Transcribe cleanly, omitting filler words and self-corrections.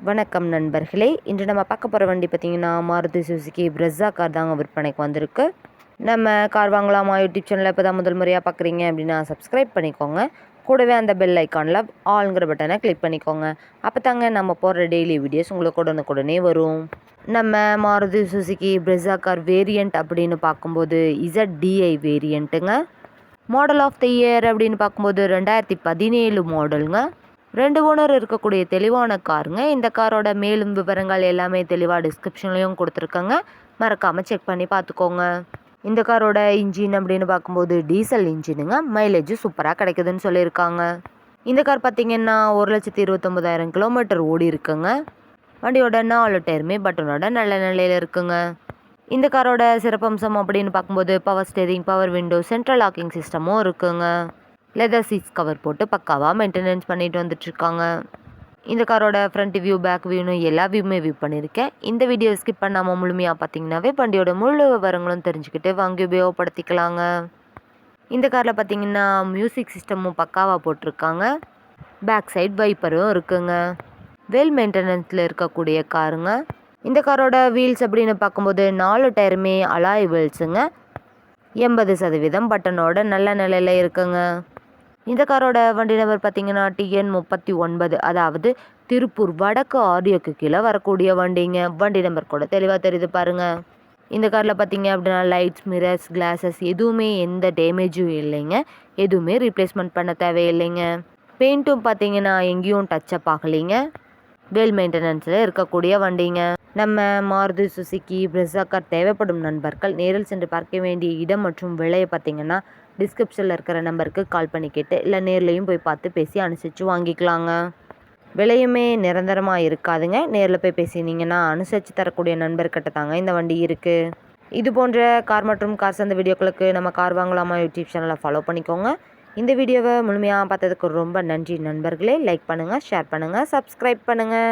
வணக்கம் நண்பர்களே, இன்று நம்ம பார்க்க போகிற வண்டி பார்த்திங்கன்னா மாருதி சுசுகி பிரெஸ்ஸா கார் தாங்க விற்பனைக்கு வந்திருக்கு. நம்ம கார் வாங்கலாமா யூடியூப் சேனலில் இப்போ தான் முதல் முறையாக பார்க்குறீங்க அப்படின்னா சப்ஸ்கிரைப் பண்ணிக்கோங்க. கூடவே அந்த பெல் ஐக்கானில் ஆல்ங்கிற பட்டனை கிளிக் பண்ணிக்கோங்க. அப்போ தாங்க நம்ம போடுற டெய்லி வீடியோஸ் உங்களுக்கு உடனுக்குடனே வரும். நம்ம Maruti Suzuki Brezza car variant அப்படின்னு பார்க்கும்போது ZDI வேரியண்ட்டுங்க. மாடல் ஆஃப் த இயர் அப்படின்னு பார்க்கும்போது 2017 மாடலுங்க. 2 ஓனர் இருக்கக்கூடிய தெளிவான காருங்க. இந்த காரோட மேலும் விவரங்கள் எல்லாமே தெளிவாக டிஸ்கிரிப்ஷன்லேயும் கொடுத்துருக்கங்க. மறக்காமல் செக் பண்ணி பார்த்துக்கோங்க. இந்த காரோட இன்ஜின் அப்படின்னு பார்க்கும்போது டீசல் இன்ஜினுங்க. மைலேஜ் சூப்பராக கிடைக்குதுன்னு சொல்லியிருக்காங்க. இந்த கார் பார்த்திங்கன்னா 1,29,000 கிலோமீட்டர் ஓடி இருக்குங்க. வண்டியோட 4 டயருமே பட்டனோட நல்ல நிலையில் இருக்குங்க. இந்த காரோட சிறப்பம்சம் அப்படின்னு பார்க்கும்போது power steering, power window, central locking சிஸ்டமும் இருக்குங்க. லெதர் சீட்ஸ் கவர் போட்டு பக்காவாக மெயின்டெனன்ஸ் பண்ணிட்டு வந்துட்டுருக்காங்க. இந்த காரோட ஃப்ரண்ட் வியூ, பேக் வியூன்னு எல்லா வியூமே வியூ பண்ணியிருக்கேன். இந்த வீடியோ ஸ்கிப் பண்ணாமல் முழுமையாக பார்த்தீங்கன்னாவே வண்டியோட முழு விவரங்களும் தெரிஞ்சுக்கிட்டு வாங்கி உபயோகப்படுத்திக்கலாங்க. இந்த காரில் பார்த்தீங்கன்னா மியூசிக் சிஸ்டமும் பக்காவாக போட்டிருக்காங்க. பேக் சைட் வைப்பரும் இருக்குங்க. வெல் மெயின்டெனன்ஸில் இருக்கக்கூடிய காருங்க. இந்த காரோட வீல்ஸ் அப்படின்னு பார்க்கும்போது 4 டயருமே அலாய் வீல்ஸுங்க. 80% பட்டனோட நல்ல நிலையில் இருக்குங்க. இந்த காரோட வண்டி நம்பர் பார்த்தீங்கன்னா TN 39, அதாவது திருப்பூர் வடக்கு ஆடியோக்கு கீழே வரக்கூடிய வண்டிங்க. வண்டி நம்பர் கூட தெளிவாக தெரியுது பாருங்கள். இந்த காரில் பார்த்தீங்க அப்படின்னா லைட்ஸ், மிரர்ஸ், கிளாஸஸ் எதுவுமே எந்த டேமேஜும் இல்லைங்க. எதுவுமே ரீப்ளேஸ்மெண்ட் பண்ண தேவையில்லைங்க. பெயிண்ட்டும் பார்த்தீங்கன்னா எங்கேயும் டச்சப் ஆகலைங்க. வெல் மெயின்டெனன்ஸில் இருக்கக்கூடிய வண்டிங்க. நம்ம மாருதி சுசுகி பிரெஸ்ஸா கார் தேவைப்படும் நண்பர்கள் நேரில் சென்று பார்க்க வேண்டிய இடம் மற்றும் விலையை பார்த்தீங்கன்னா டிஸ்கிரிப்ஷனில் இருக்கிற நம்பருக்கு கால் பண்ணி கேட்டு இல்லை நேர்லையும் போய் பார்த்து பேசி அனுசரித்து வாங்கிக்கலாங்க. விலையுமே நிரந்தரமாக இருக்காதுங்க. நேரில் போய் பேசினீங்கன்னா அனுசரித்து தரக்கூடிய நண்பர்கிட்ட தாங்க இந்த வண்டி இருக்குது. இது போன்ற கார் மற்றும் கார் சார்ந்த வீடியோக்களுக்கு நம்ம கார் வாங்கலாமா யூடியூப் சேனலை ஃபாலோ பண்ணிக்கோங்க. இந்த வீடியோவை முழுமையாக பார்த்ததுக்கு ரொம்ப நன்றி நண்பர்களே. லைக் பண்ணுங்கள், ஷேர் பண்ணுங்கள், சப்ஸ்கிரைப் பண்ணுங்கள்.